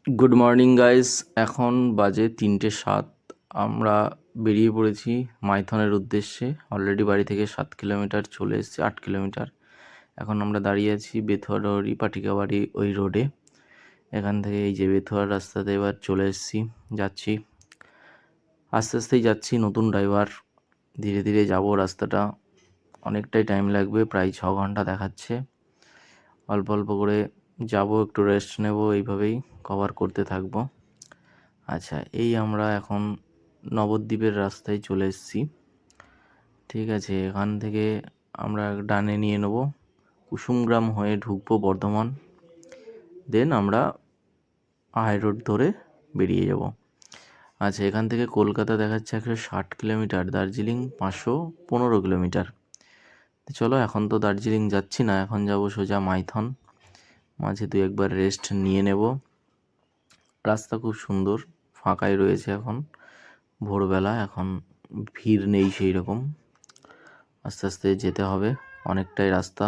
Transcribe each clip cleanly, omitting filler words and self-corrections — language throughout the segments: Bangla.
গুড মর্নিং গাইস, এখন বাজে 3টে 7। আমরা বেরিয়ে পড়েছি মাইথনের উদ্দেশ্যে। অলরেডি বাড়ি থেকে 7 কিলোমিটার চলে এসেছি, 8 কিলোমিটার। এখন আমরা দাঁড়িয়ে আছি বেথুয়া ডহরি পাটিকাবাড়ি ওই রোডে। এখান থেকে এই যে বেথুয়ার রাস্তাতে এবার চলে এসেছি, যাচ্ছি আস্তে আস্তেই যাচ্ছি। নতুন ড্রাইভার, ধীরে ধীরে যাব। রাস্তাটা অনেকটাই টাইম লাগবে, প্রায় 6 ঘন্টা দেখাচ্ছে। অল্প অল্প করে যাব, একটু রেস্ট নেব, এইভাবেই কভার করতে থাকবো। আচ্ছা, এই আমরা এখন নবদ্বীপের রাস্তায় চলে এসেছি। ঠিক আছে, এখান থেকে আমরা ডানে নিয়ে নেব, কুসুমগ্রাম হয়ে ঢুকবো বর্ধমান, দেন আমরা হাই রোড ধরে বেরিয়ে যাব। আচ্ছা, এখান থেকে কলকাতা দেখাচ্ছে 160 কিলোমিটার, দার্জিলিং 515 কিলোমিটার। চলো, এখন তো দার্জিলিং যাচ্ছি না, এখন যাব সোজা মাইথন। মাঝে 2-1বার রেস্ট নিয়ে নেব। রাস্তা খুব সুন্দর, ফাঁকাই রয়েছে এখন, ভোরবেলা, এখন ভিড় নেই সেই রকম। আস্তে আস্তে যেতে হবে, অনেকটাই রাস্তা।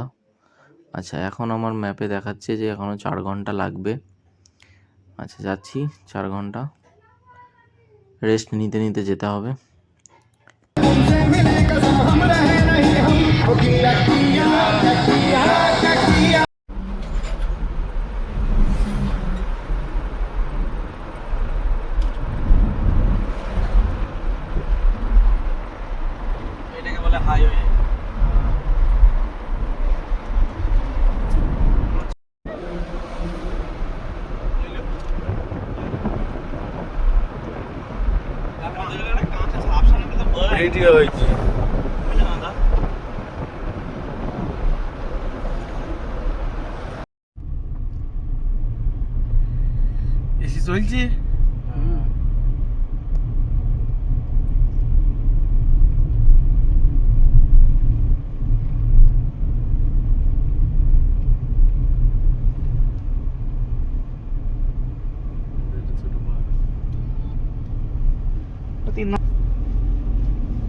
আচ্ছা, এখন আমার ম্যাপে দেখাচ্ছে যে এখনও 4 ঘন্টা লাগবে। আচ্ছা, যাচ্ছি, 4 ঘন্টা রেস্ট নিতে নিতে যেতে হবে। এটাকে বলে হাইওয়ে। রেডি হয়েছে। এসি চলছে।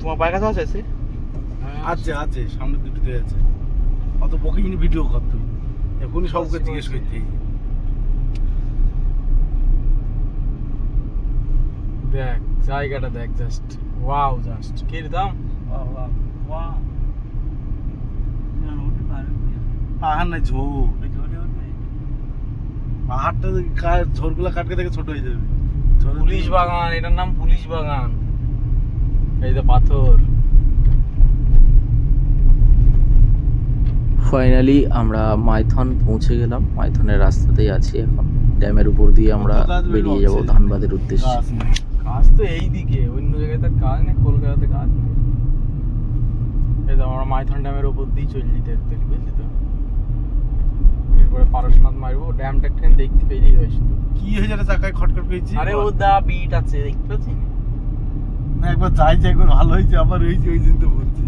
তোমার বাইক কাছে আছে এসি? আছে আছে, সামনে দুটোতে আছে। অত বকে কিনে ভিডিও কর তুই, এখনই সবকে জিজ্ঞেস করতে। দেখ জায়গাটা দেখ, জাস্ট ওয়াও, জাস্ট কি দাম। পাহাড় না ঝোর, পাহাড়টা ঝোরগুলা কাটকে থেকে ছোট হয়ে যাবে। পুলিশ বাগান, এটার নাম পুলিশ বাগান। এই যে পাথর। ফাইনালি আমরা মাইথন পৌঁছে গেলাম। মাইথনের রাস্তাতেই আছি এখন, ড্যামের উপর দিয়ে আমরা বেরিয়ে যাব ধানবাদের উদ্দেশ্যে। কাজ তো এই দিকে, অন্য জায়গায় তো কাজ নেই, কলকাতাতে কাজ নেই। এই তো আমরা মাইথন ড্যামের উপর দিয়ে চলে যেতে দেখবি তো। এরপরে পারশনাথ মারবো, ড্যামটা একটু দেখতে পেলেই হয় শুধু। কি হয়ে যাবে চাকায় খটখট পেয়েছি। আরে ও দা বিট আছে, দেখতে পাচ্ছিস? না, একবার যাই যাই করে ভালো হয়েছে, আবার হয়েছে ওই দিন তো বলছি।